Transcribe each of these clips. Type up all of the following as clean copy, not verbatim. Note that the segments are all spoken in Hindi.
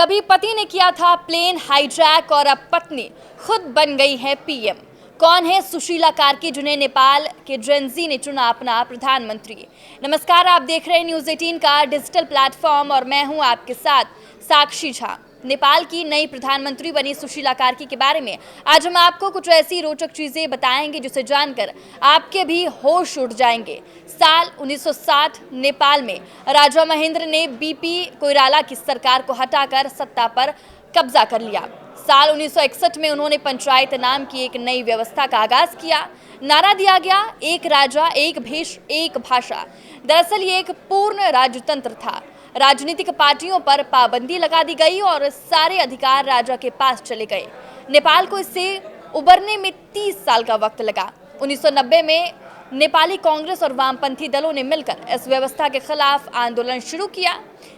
कभी पति ने किया था प्लेन हाईजैक और अब पत्नी खुद बन गई है पीएम। कौन है सुशीला कार्की जिन्हें नेपाल के जेनजी ने चुना अपना प्रधानमंत्री। नमस्कार, आप देख रहे हैं न्यूज़ 18 का डिजिटल प्लेटफॉर्म और मैं हूं आपके साथ साक्षी झा। नेपाल की नई प्रधानमंत्री बनी सुशीला कार्की के बारे में आज हम आपको कुछ ऐसी रोचक चीजें बताएंगे जिसे जानकर आपके भी होश उड़ जाएंगे। साल 1960 नेपाल में राजा महेंद्र ने बीपी कोइराला की सरकार को हटाकर सत्ता पर कब्जा कर लिया। साल 1961 में उन्होंने पंचायत नाम की एक नई व्यवस्था का आगाज किया। नारा दिया गया, एक राजा एक भेष एक भाषा। दरअसल ये एक पूर्ण राजतंत्र था। राजनीतिक पार्टियों पर पाबंदी लगा दी गई और सारे अधिकार राजा के पास चले गए। नेपाल को इससे उबरने में 30 साल का वक्त लगा। 1990 में नेपाली कांग्रेस और वामपंथी दलों ने मिलकर इस व्यवस्था के खिलाफ आंदोलन शुरू किया।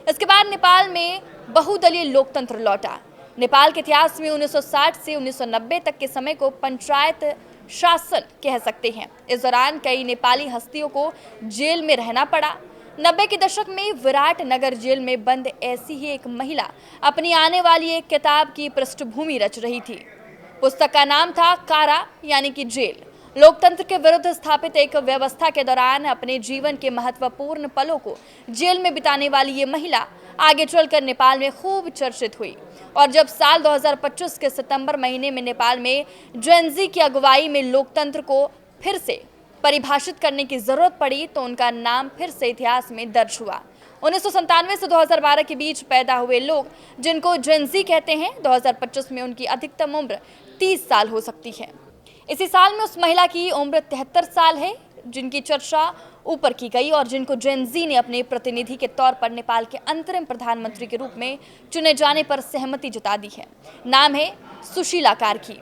इसके बाद नेपाल में बहुदलीय लोकतंत्र लौटा। नेपाल के इतिहास में 1960 से 1990 तक के समय को पंचायत शासन कह सकते हैं। इस दौरान कई नेपाली हस्तियों को जेल में रहना पड़ा। 90 के दशक में विराट नगर जेल में बंद ऐसी ही एक महिला अपनी आने वाली एक किताब की पृष्ठभूमि रच रही थी। पुस्तक का नाम था कारा यानी कि जेल। लोकतंत्र के विरुद्ध स्थापित एक व्यवस्था के दौरान अपने जीवन के महत्वपूर्ण पलों को जेल में बिताने वाली ये महिला आगे चलकर नेपाल में खूब चर्चित हुई। और जब साल 2025 के सितंबर महीने में नेपाल में जेनजी की अगुवाई में लोकतंत्र को फिर से परिभाषित करने की जरूरत पड़ी तो उनका नाम फिर से इतिहास में दर्ज हुआ। 1997 से 2012 के बीच पैदा हुए लोग जिनको जेनजी कहते हैं, 2025 में उनकी अधिकतम उम्र 30 साल हो सकती है। इसी साल में उस महिला की उम्र 73 साल है जिनकी चर्चा ऊपर की गई और जिनको जेनजी ने अपने प्रतिनिधि के तौर पर नेपाल के अंतरिम प्रधानमंत्री के रूप में चुने जाने पर सहमति जता दी है। नाम है सुशीला कार्की।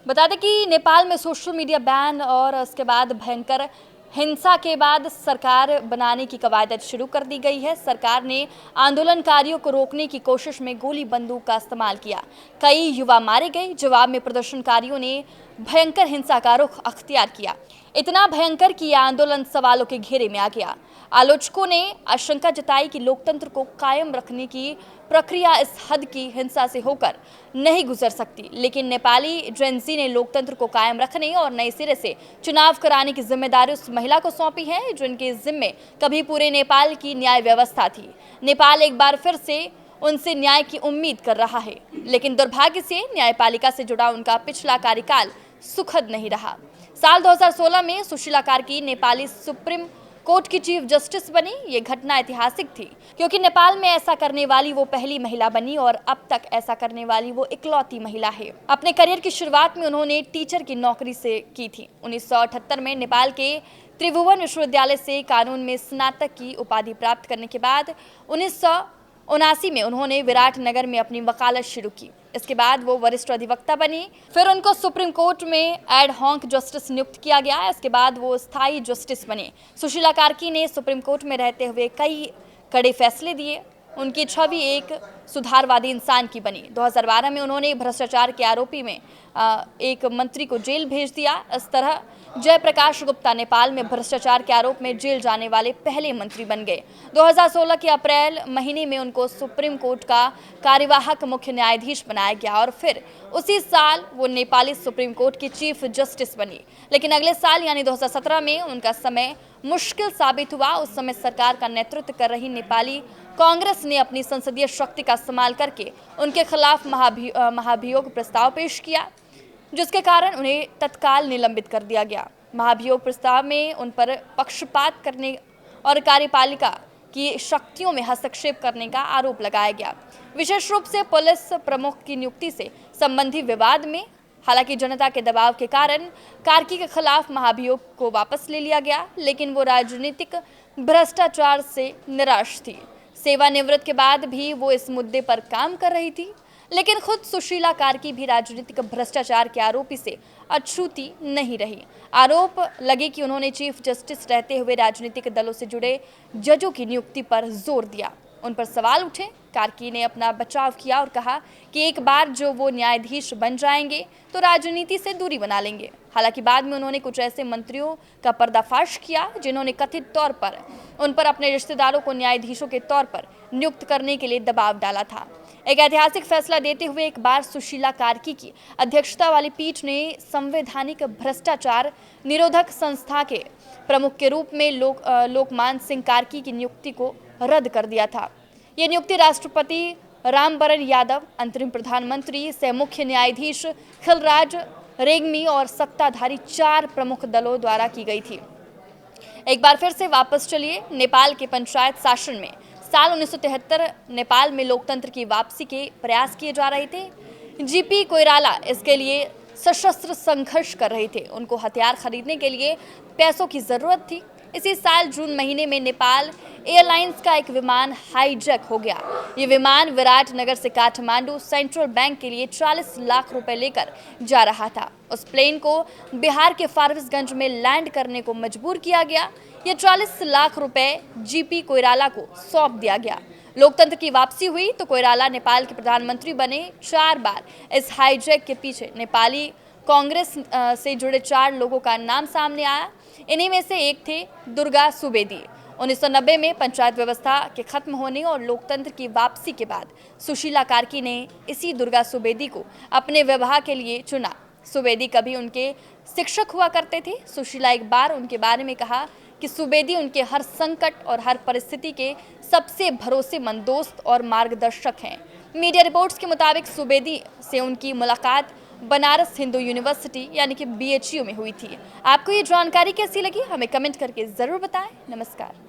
बता दें कि नेपाल में सोशल मीडिया बैन और उसके बाद भयंकर हिंसा के बाद सरकार बनाने की कवायद शुरू कर दी गई है। सरकार ने आंदोलनकारियों को रोकने की कोशिश में गोली बंदूक का इस्तेमाल किया। कई युवा मारे गए। जवाब में प्रदर्शनकारियों ने भयंकर हिंसा का रुख अख्तियार किया। इतना भयंकर कि यह आंदोलन सवालों के घेरे में आ गया। आलोचकों ने आशंका जताई कि लोकतंत्र को कायम रखने की प्रक्रिया इस हद की हिंसा से होकर नहीं गुजर सकती। लेकिन नेपाली जेनजी ने लोकतंत्र को कायम रखने और नए सिरे से चुनाव कराने की जिम्मेदारी उस महिला को सौंपी है जिनके जिम्मे कभी पूरे नेपाल की न्याय व्यवस्था थी। नेपाल एक बार फिर से उनसे न्याय की उम्मीद कर रहा है, लेकिन दुर्भाग्य से न्यायपालिका से जुड़ा उनका पिछला कार्यकाल सुखद नहीं रहा। साल 2016 में सुशीला कार्की नेपाली सुप्रीम कोर्ट की चीफ जस्टिस बनी। ये घटना ऐतिहासिक थी क्योंकि नेपाल में ऐसा करने वाली वो पहली महिला बनी और अब तक ऐसा करने वाली वो इकलौती महिला है। अपने करियर की शुरुआत में उन्होंने टीचर की नौकरी से की थी। 1978 में नेपाल के त्रिभुवन विश्वविद्यालय से कानून में स्नातक की उपाधि प्राप्त करने के बाद 1979 में उन्होंने विराट नगर में अपनी वकालत शुरू की। इसके बाद वो वरिष्ठ अधिवक्ता बनी। फिर उनको सुप्रीम कोर्ट में एड हॉक जस्टिस नियुक्त किया गया। इसके बाद वो स्थायी जस्टिस बने। सुशीला कार्की ने सुप्रीम कोर्ट में रहते हुए कई कड़े फैसले दिए। उनकी छवि एक सुधारवादी इंसान की बनी। 2012 में उन्होंने भ्रष्टाचार के आरोपी में एक मंत्री को जेल भेज दिया। इस तरह जयप्रकाश गुप्ता नेपाल में भ्रष्टाचार के आरोप में जेल जाने वाले पहले मंत्री बन गए। 2016 के अप्रैल महीने में उनको सुप्रीम कोर्ट का कार्यवाहक मुख्य न्यायाधीश बनाया गया और फिर उसी साल वो नेपाली सुप्रीम कोर्ट की चीफ जस्टिस बनी। लेकिन अगले साल यानी 2017 में उनका समय मुश्किल साबित हुआ। उस समय सरकार का नेतृत्व कर रही नेपाली कांग्रेस ने अपनी संसदीय शक्ति का इस्तेमाल करके उनके खिलाफ महाभियोग प्रस्ताव पेश किया, जिसके कारण उन्हें तत्काल निलंबित कर दिया गया। महाभियोग प्रस्ताव में उन पर पक्षपात करने और कार्यपालिका की शक्तियों में हस्तक्षेप करने का आरोप लगाया गया, विशेष रूप से पुलिस प्रमुख की नियुक्ति से संबंधी विवाद में। हालांकि जनता के दबाव के कारण कार्की के खिलाफ महाभियोग को वापस ले लिया गया, लेकिन वो राजनीतिक भ्रष्टाचार से निराश थी। सेवानिवृत्त के बाद भी वो इस मुद्दे पर काम कर रही थी। लेकिन खुद सुशीला कार्की भी राजनीतिक भ्रष्टाचार के आरोपी से अछूती नहीं रही। आरोप लगे कि उन्होंने चीफ जस्टिस रहते हुए राजनीतिक दलों से जुड़े जजों की नियुक्ति पर जोर दिया। उन पर सवाल उठे। कार्की ने अपना बचाव किया और कहा कि एक बार जो वो न्यायाधीश बन जाएंगे तो राजनीति से दूरी बना लेंगे। हालांकि बाद में उन्होंने कुछ ऐसे मंत्रियों का पर्दाफाश किया जिन्होंने कथित तौर पर उन पर अपने रिश्तेदारों को न्यायाधीशों के तौर पर नियुक्त करने के लिए दबाव डाला था। एक ऐतिहासिक फैसला देते हुए एक बार सुशीला कार्की की अध्यक्षता वाली पीठ ने संवैधानिक भ्रष्टाचार निरोधक संस्था के प्रमुख के रूप में लोकमान सिंह कार्की की नियुक्ति को रद्द कर दिया था। ये नियुक्ति राष्ट्रपति रामबरन यादव, अंतरिम प्रधानमंत्री सह मुख्य न्यायाधीश खिलराज रेग्मी और सत्ताधारी 4 प्रमुख दलों द्वारा की गई थी। एक बार फिर से वापस चलिए नेपाल के पंचायत शासन में। साल 1973 नेपाल में लोकतंत्र की वापसी के प्रयास किए जा रहे थे। जीपी कोइराला इसके लिए सशस्त्र संघर्ष कर रहे थे। उनको हथियार खरीदने के लिए पैसों की जरूरत थी। इसी साल जून महीने में नेपाल एयरलाइंस का एक विमान हाईजैक हो गया। ये विमान विराटनगर से काठमांडू सेंट्रल बैंक के लिए 40 लाख रुपए लेकर जा रहा था। उस प्लेन को बिहार के फारबिसगंज में लैंड करने को मजबूर किया गया। ये 40 लाख रुपए जीपी कोइराला को सौंप दिया गया। लोकतंत्र की वापसी हुई तो कोइराला नेपाल के प्रधानमंत्री बने। 4 बार इस हाईजैक के पीछे नेपाली कांग्रेस से जुड़े 4 लोगों का नाम सामने आया। इन्हीं में से एक थे दुर्गा सुवेदी। 1990 में पंचायत व्यवस्था के खत्म होने और लोकतंत्र की वापसी के बाद सुशीला कार्की ने इसी दुर्गा सुवेदी को अपने विवाह के लिए चुना। सुवेदी कभी उनके शिक्षक हुआ करते थे। सुशीला एक बार उनके बारे में कहा कि सुवेदी उनके हर संकट और हर परिस्थिति के सबसे भरोसेमंद दोस्त और मार्गदर्शक हैं। मीडिया रिपोर्ट्स के मुताबिक सुवेदी से उनकी मुलाकात बनारस हिंदू यूनिवर्सिटी यानी कि BHU में हुई थी। आपको ये जानकारी कैसी लगी हमें कमेंट करके ज़रूर बताएं। नमस्कार।